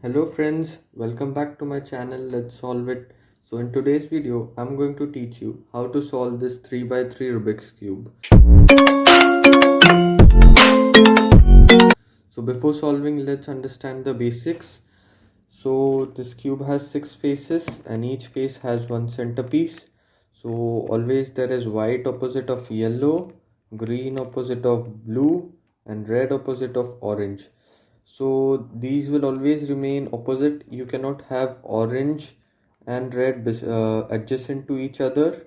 Hello friends, welcome back to my channel. Let's solve it. So in today's video, I'm going to teach you how to solve this 3 by 3 Rubik's Cube. So before solving, let's understand the basics. So this cube has 6 faces and each face has one centerpiece. So always there is white opposite of yellow, green opposite of blue, and red opposite of orange. So these will always remain opposite. You cannot have orange and red adjacent to each other.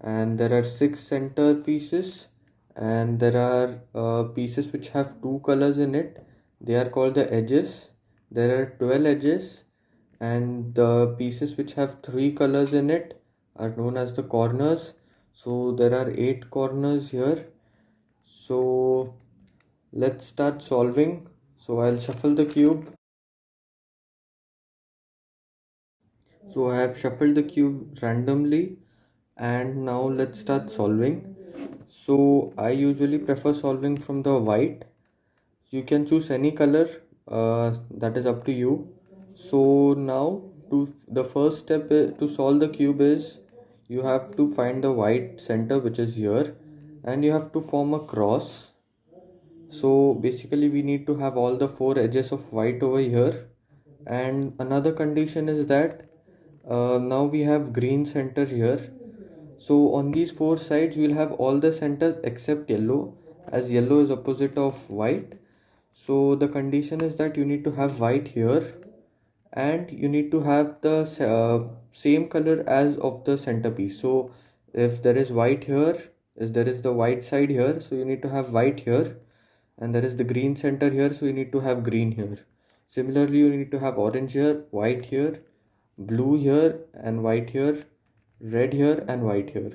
And there are 6 center pieces, and there are pieces which have two colors in it. They are called the edges. There are 12 edges, and the pieces which have three colors in it are known as the corners. So there are 8 corners here. So let's start solving. So I'll shuffle the cube. So I have shuffled the cube randomly, and now let's start solving. So I usually prefer solving from the white. You can choose any color, that is up to you. So now the first step to solve the cube is you have to find the white center, which is here, and you have to form a cross. So basically we need to have all the 4 edges of white over here, and another condition is that now we have green center here. So on these 4 sides we'll have all the centers except yellow, as yellow is opposite of white. So the condition is that you need to have white here, and you need to have the same color as of the centerpiece. So if there is white here, if there is the white side here, so you need to have white here, and there is the green center here, so you need to have green here. Similarly, you need to have orange here, white here, blue here, and white here, red here, and white here.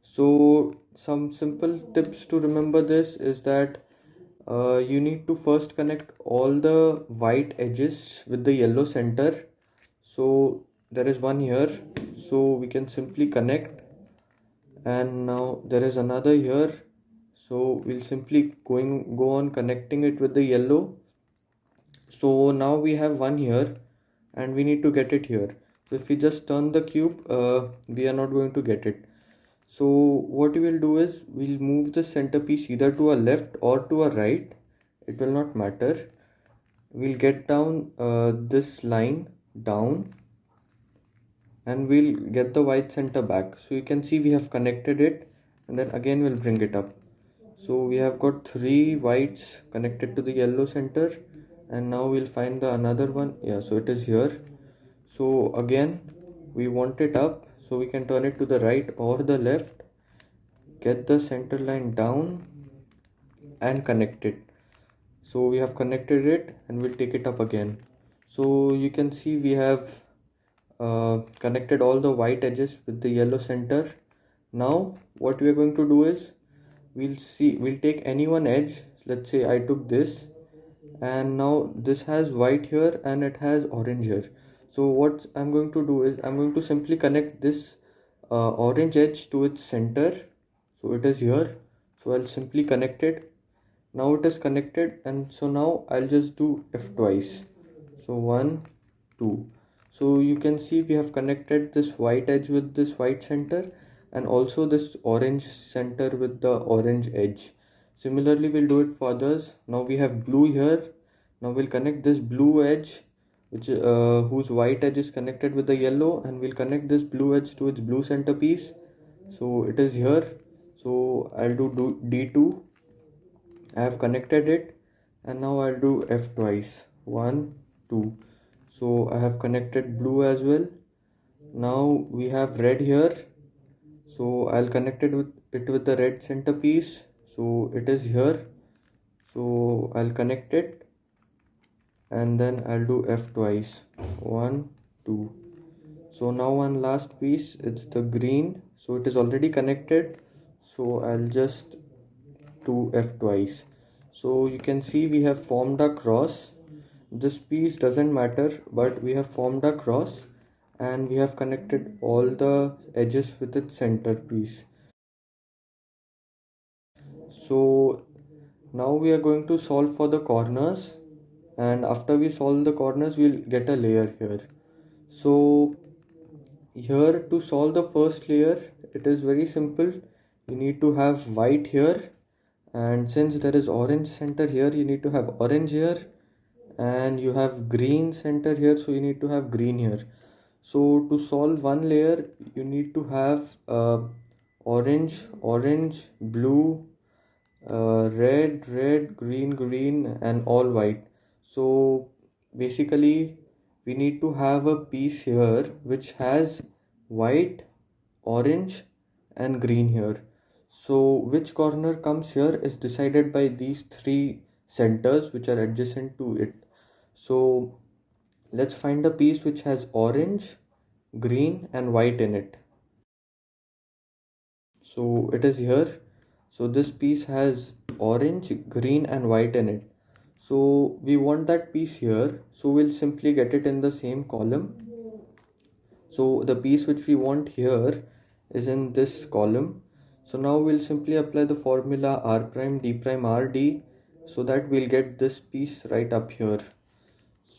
So some simple tips to remember this is that you need to first connect all the white edges with the yellow center. So there is one here, so we can simply connect, and now there is another here, so we'll simply go on connecting it with the yellow. So now we have one here, and we need to get it here. So if we just turn the cube, we are not going to get it. So what we will do is we'll move the centerpiece either to a left or to a right. It will not matter. We'll get down this line down, and we'll get the white center back. So you can see we have connected it, and then again we'll bring it up. So we have got 3 whites connected to the yellow center, and now we'll find the another one. Yeah, so it is here. So again we want it up, so we can turn it to the right or the left, get the center line down, and connect it. So we have connected it, and we'll take it up again. So you can see we have connected all the white edges with the yellow center. Now what we are going to do is we'll take any one edge. Let's say I took this, and now this has white here and it has orange here. So what I'm going to do is I'm going to simply connect this orange edge to its center. So it is here, so I'll simply connect it. Now it is connected, and so now I'll just do F twice. So 1 2. So you can see we have connected this white edge with this white center, and also this orange center with the orange edge. Similarly we'll do it for others. Now we have blue here. Now we'll connect this blue edge, which whose white edge is connected with the yellow, and we'll connect this blue edge to its blue centerpiece. So it is here. So I'll do D2. I have connected it, and now I'll do F twice. 1 2. So I have connected blue as well. Now we have red here, so I'll connect it with the red centerpiece. So it is here, so I'll connect it, and then I'll do F twice. 1 2. So now one last piece, it's the green, so it is already connected, so I'll just do F twice. So you can see we have formed a cross. This piece doesn't matter, but we have formed a cross, and we have connected all the edges with its center piece. So now we are going to solve for the corners. and after we solve the corners we'll get a layer here. So here, to solve the first layer, it is very simple. You need to have white here, and since there is orange center here, you need to have orange here, and you have green center here, so you need to have green here. So to solve one layer, you need to have orange, blue, red, green, and all white. So basically, we need to have a piece here which has white, orange, and green here. So which corner comes here is decided by these three centers which are adjacent to it. So let's find a piece which has orange, green, and white in it. So it is here. So this piece has orange, green, and white in it. So we want that piece here. So we'll simply get it in the same column. So the piece which we want here is in this column. So now we'll simply apply the formula r prime d prime r d, so that we'll get this piece right up here.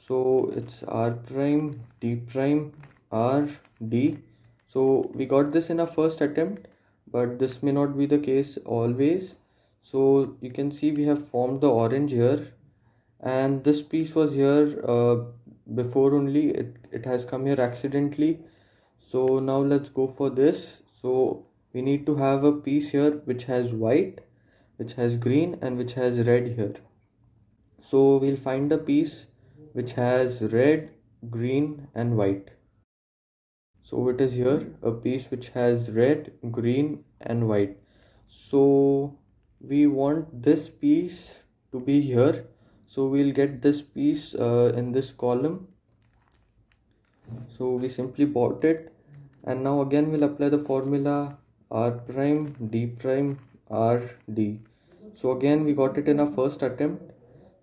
So it's r prime d prime r d. So we got this in our first attempt, but this may not be the case always. So you can see we have formed the orange here, and this piece was here before only. It has come here accidentally. So now let's go for this. So we need to have a piece here which has white, which has green, and which has red here. So we'll find a piece which has red, green, and white. So it is here a piece which has red, green, and white. So we want this piece to be here. So we'll get this piece in this column. So we simply bought it, and now again we'll apply the formula r prime d prime r d. So again we got it in our first attempt.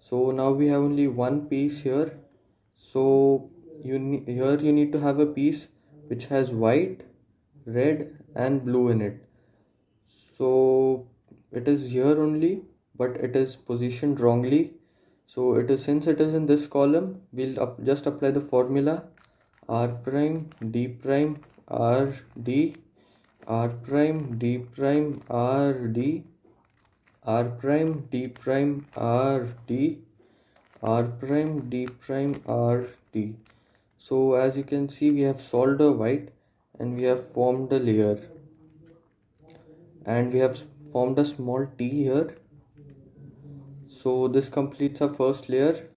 So now we have only one piece here. So here you need to have a piece which has white, red, and blue in it. So it is here only, but it is positioned wrongly. So it is, since it is in this column, we'll just apply the formula r prime d prime r d, r prime d prime r d, r prime d prime r d, r prime d prime r d. So as you can see, we have solved a white, and we have formed a layer, and we have formed a small T here. So this completes our first layer.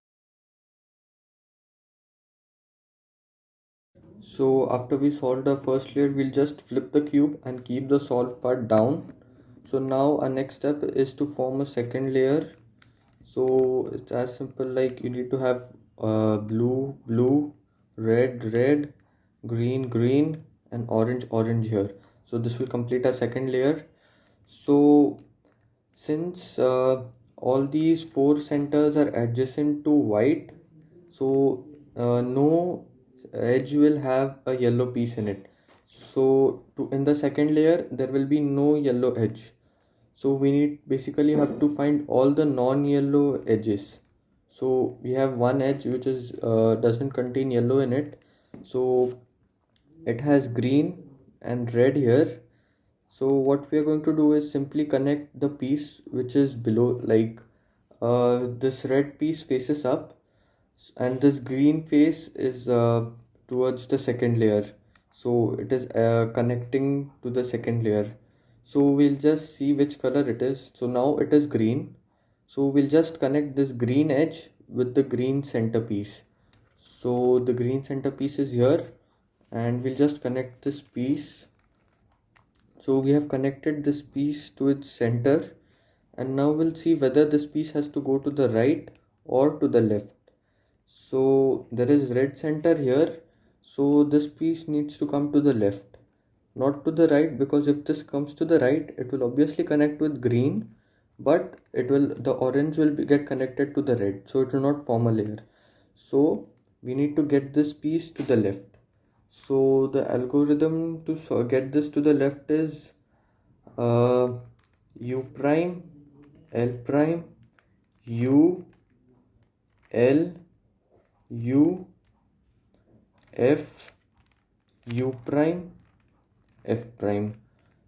So after we solved our first layer, we'll just flip the cube and keep the solved part down. So now our next step is to form a second layer. So it's as simple like you need to have blue, red, green, and orange here. So this will complete our second layer. So since all these four centers are adjacent to white, so no edge will have a yellow piece in it. So in the second layer there will be no yellow edge. So we need basically have to find all the non-yellow edges. So we have one edge which is doesn't contain yellow in it. So it has green and red here. So what we are going to do is simply connect the piece which is below, like this red piece faces up, and this green face is towards the second layer. So it is connecting to the second layer. So we'll just see which color it is. So now it is green. So we'll just connect this green edge with the green centerpiece. So the green centerpiece is here, and we'll just connect this piece. So we have connected this piece to its center, and now we'll see whether this piece has to go to the right or to the left. So there is red center here, so this piece needs to come to the left, not to the right, because if this comes to the right, it will obviously connect with green, but the orange will get connected to the red, so it will not form a layer. So we need to get this piece to the left. So the algorithm to get this to the left is uh, u prime, l prime, u, L U F U prime F prime.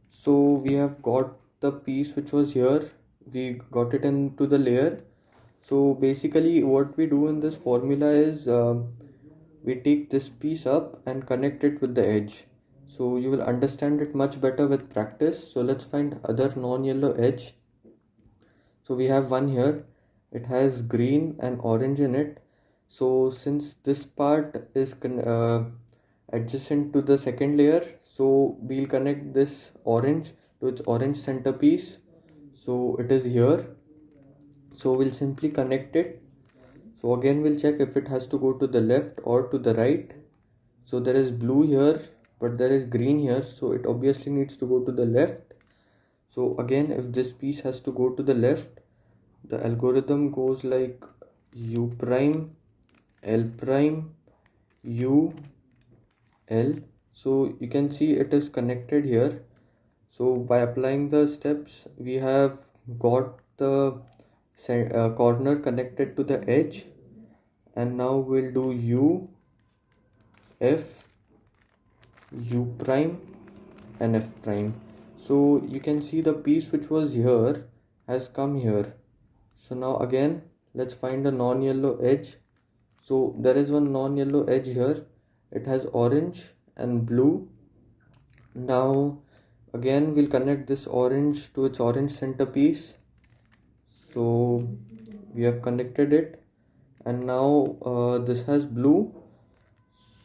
So we have got the piece which was here, we got it into the layer. So basically what we do in this formula is we take this piece up and connect it with the edge. So you will understand it much better with practice. So let's find other non-yellow edge. So we have one here, it has green and orange in it. So since this part is adjacent to the second layer, so we'll connect this orange to its orange centerpiece. So it is here, so we'll simply connect it. So again we'll check if it has to go to the left or to the right. So there is blue here but there is green here, so it obviously needs to go to the left. So again, if this piece has to go to the left, the algorithm goes like U prime L prime U L. So you can see it is connected here. So by applying the steps, we have got the corner connected to the edge, and now we'll do U F U prime and F prime. So you can see the piece which was here has come here. So now again let's find a non-yellow edge. So there is one non-yellow edge here, it has orange and blue. Now again we'll connect this orange to its orange centerpiece. So we have connected it, and now this has blue,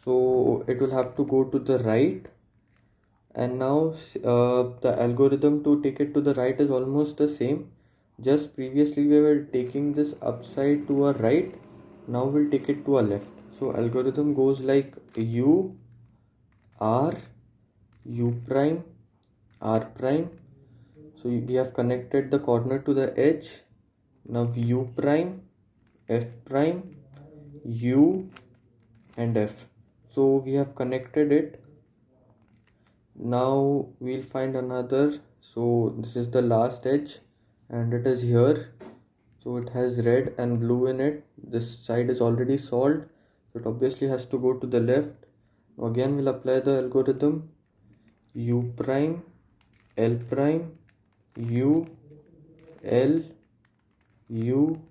so it will have to go to the right. And now the algorithm to take it to the right is almost the same. Just previously we were taking this upside to a right, now we'll take it to a left. So algorithm goes like U R U prime R prime. So we have connected the corner to the edge. Now U prime F prime U and F. So we have connected it. Now we'll find another. So this is the last edge and it is here. So it has red and blue in it. This side is already solved, so it obviously has to go to the left. Again we'll apply the algorithm U prime L prime U L U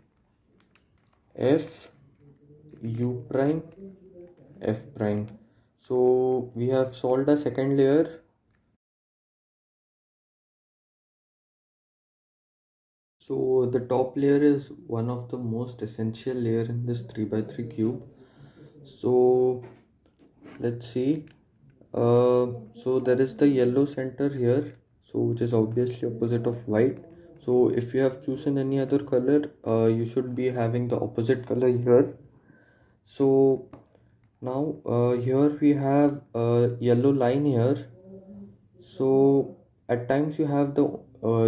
F U prime F prime. So we have solved a second layer. So the top layer is one of the most essential layer in this 3x3 cube. So let's see. So there is the yellow center here, so which is obviously opposite of white. So if you have chosen any other color, you should be having the opposite color here. So now here we have a yellow line here. So at times you have the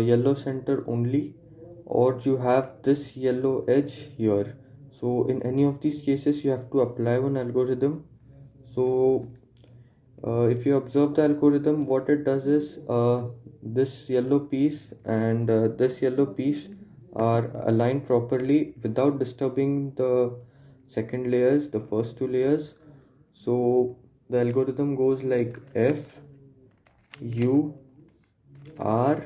yellow center only, or you have this yellow edge here. So in any of these cases you have to apply one algorithm. So if you observe the algorithm, what it does is this yellow piece and this yellow piece are aligned properly without disturbing the second layers, the first two layers. So the algorithm goes like F U R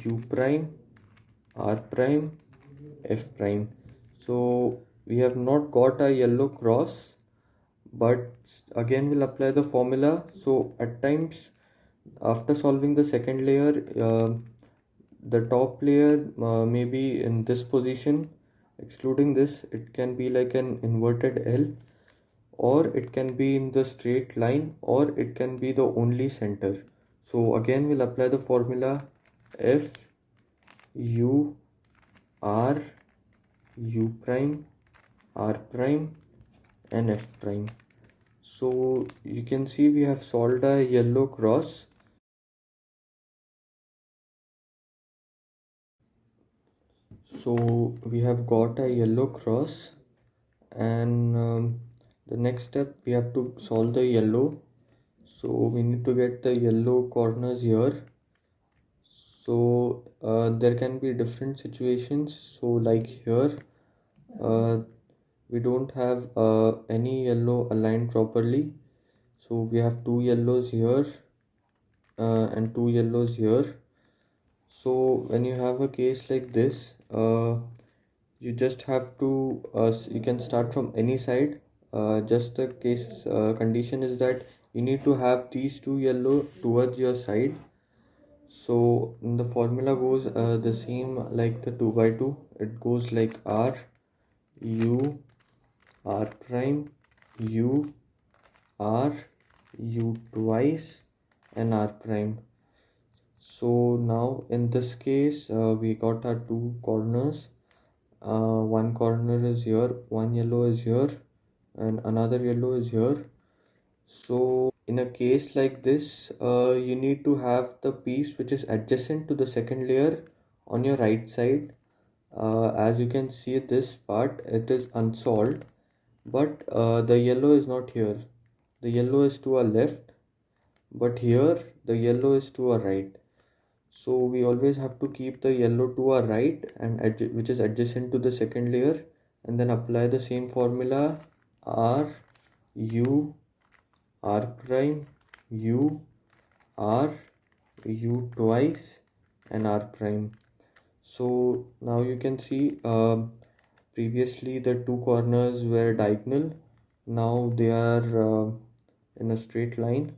U prime R prime F prime. So we have not got a yellow cross, but again we'll apply the formula. So at times after solving the second layer, the top layer may be in this position. Excluding this, it can be like an inverted L, or it can be in the straight line, or it can be the only center. So again we'll apply the formula F U R U prime R prime and F prime. So you can see we have solved a yellow cross. So we have got a yellow cross, and the next step we have to solve the yellow. So we need to get the yellow corners here. So there can be different situations. So like here, we don't have any yellow aligned properly. So we have two yellows here and two yellows here. So when you have a case like this, you just have to you can start from any side. Just the case condition is that you need to have these two yellow towards your side. So the formula goes the same like the 2 by 2. It goes like R U R prime U R U twice and R prime. So now in this case we got our two corners. One corner is here, one yellow is here, and another yellow is here. So in a case like this, you need to have the piece which is adjacent to the second layer on your right side. As you can see this part, it is unsolved, but the yellow is not here. The yellow is to our left, but here the yellow is to our right. So we always have to keep the yellow to our right and which is adjacent to the second layer, and then apply the same formula R U R prime U R U twice and R prime. So now you can see previously the two corners were diagonal, now they are in a straight line.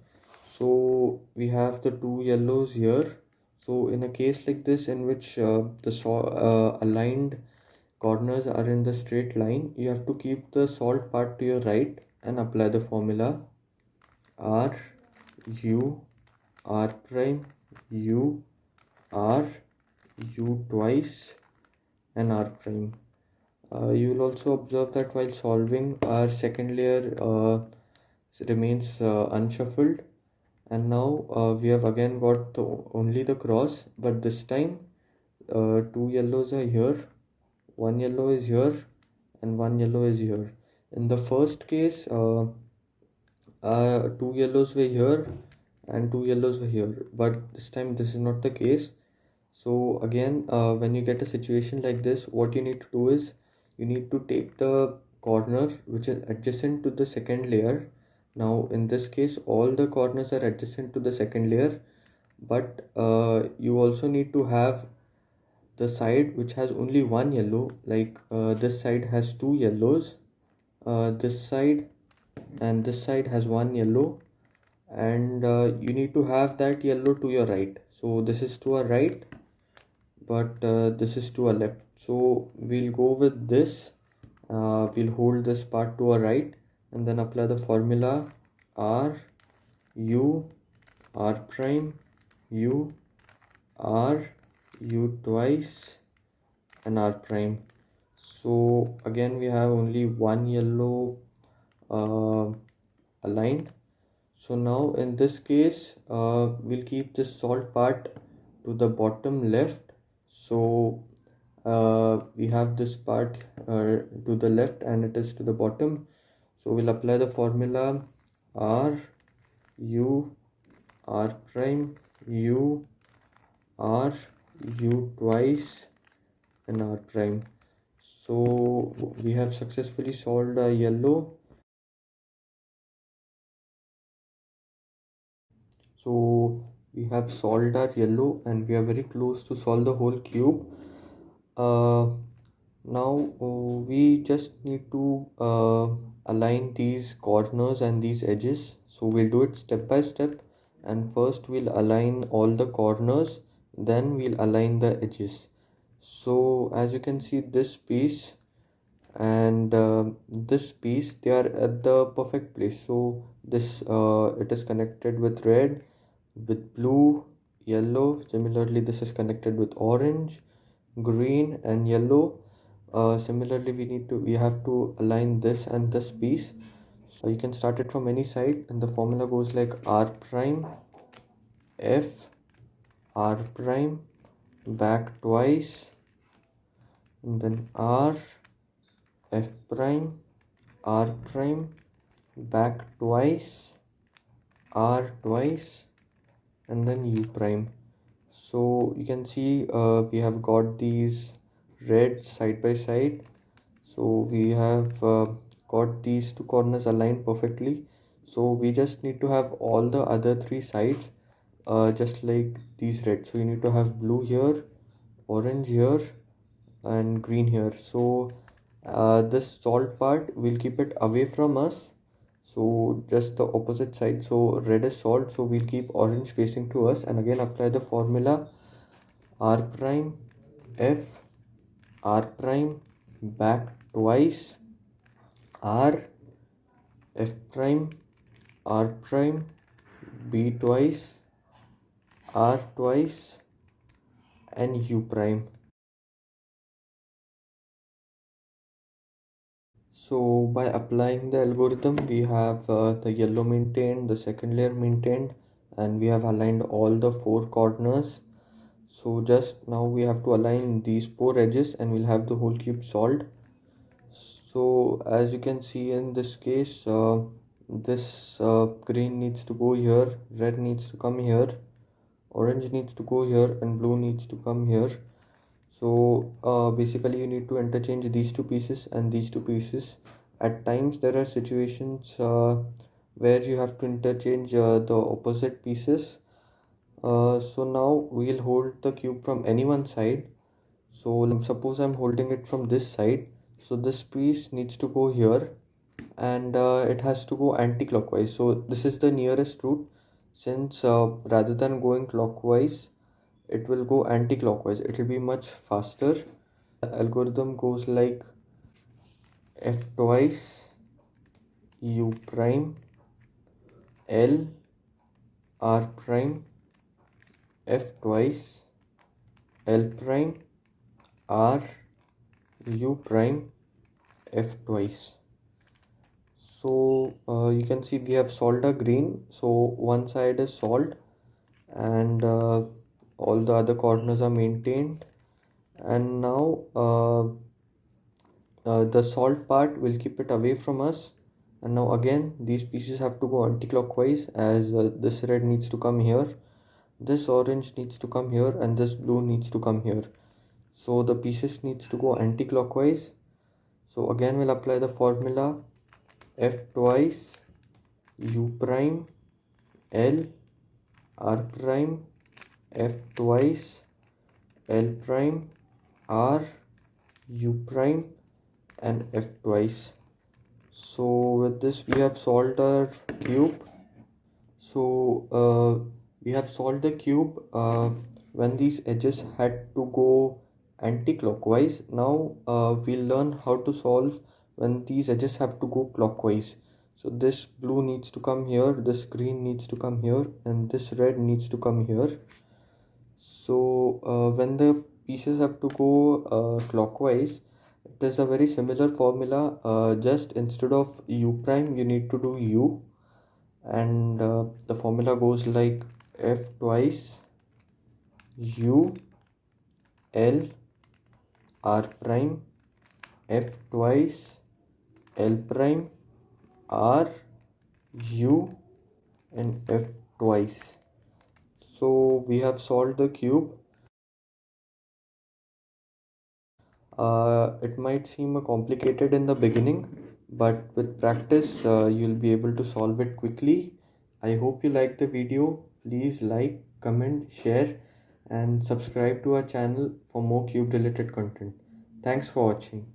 So we have the two yellows here. So in a case like this in which the aligned corners are in the straight line, you have to keep the solved part to your right and apply the formula R U R prime U R U twice and R prime. You will also observe that while solving, our second layer remains unshuffled, and now we have again got only the cross, but this time two yellows are here, one yellow is here, and one yellow is here. In the first case, two yellows were here and two yellows were here, but this time this is not the case. So again, when you get a situation like this, what you need to do is you need to take the corner which is adjacent to the second layer. Now in this case, all the corners are adjacent to the second layer, but you also need to have the side which has only one yellow, like this side has two yellows, this side and this side has one yellow, and you need to have that yellow to your right. So this is to our right, but this is to our left. So we'll go with this. We'll hold this part to our right and then apply the formula R U R prime U R U twice and R prime. So again we have only one yellow aligned. So now in this case we'll keep this salt part to the bottom left. So we have this part to the left and it is to the bottom. So we'll apply the formula R U R prime U R U twice and R prime. So we have successfully solved a yellow. So we have solved our yellow and we are very close to solve the whole cube. Now we just need to align these corners and these edges. So we'll do it step by step, and first we'll align all the corners, then we'll align the edges. So as you can see, this piece and this piece, they are at the perfect place. So this it is connected with red, with blue, yellow. Similarly, this is connected with orange, green and yellow. Similarly, we have to align this and this piece. So you can start it from any side, and the formula goes like R prime F R prime back twice, and then R F prime R prime back twice, R twice, and then U prime. So you can see we have got these reds side by side. So we have got these two corners aligned perfectly. So we just need to have all the other three sides just like these red. So you need to have blue here, orange here, and green here. So this salt part, we'll keep it away from us, so just the opposite side. So red is salt, so we'll keep orange facing to us, and again apply the formula r prime f r prime back twice r f prime r prime b twice r twice and u prime. So by applying the algorithm, we have the yellow maintained, the second layer maintained, and we have aligned all the four corners. So just now we have to align these four edges and we'll have the whole cube solved. So as you can see in this case, this green needs to go here, red needs to come here, orange needs to go here, and blue needs to come here. So basically you need to interchange these two pieces and these two pieces. At times there are situations where you have to interchange the opposite pieces. So now we'll hold the cube from any one side. So suppose I'm holding it from this side. So this piece needs to go here and it has to go anti-clockwise. So this is the nearest route, since rather than going clockwise, it will go anti-clockwise. It will be much faster. The algorithm goes like f twice u prime l r prime f twice l prime r u prime f twice. So you can see we have solved a green. So one side is solved and all the other corners are maintained, and now the salt part will keep it away from us. And now again these pieces have to go anti-clockwise, as this red needs to come here, this orange needs to come here, and this blue needs to come here. So the pieces needs to go anti-clockwise. So again we'll apply the formula f twice u prime l r prime f twice l prime r u prime and f twice. So with this we have solved our cube. So we have solved the cube when these edges had to go anti-clockwise. Now we'll learn how to solve when these edges have to go clockwise. So this blue needs to come here, this green needs to come here, and this red needs to come here. So when the pieces have to go clockwise, it is a very similar formula. Just instead of u prime, you need to do u, and the formula goes like f twice u l r prime f twice l prime r u and f twice. So we have solved the cube. It might seem complicated in the beginning, but with practice, you'll be able to solve it quickly. I hope you liked the video. Please like, comment, share, and subscribe to our channel for more cube related content. Thanks for watching.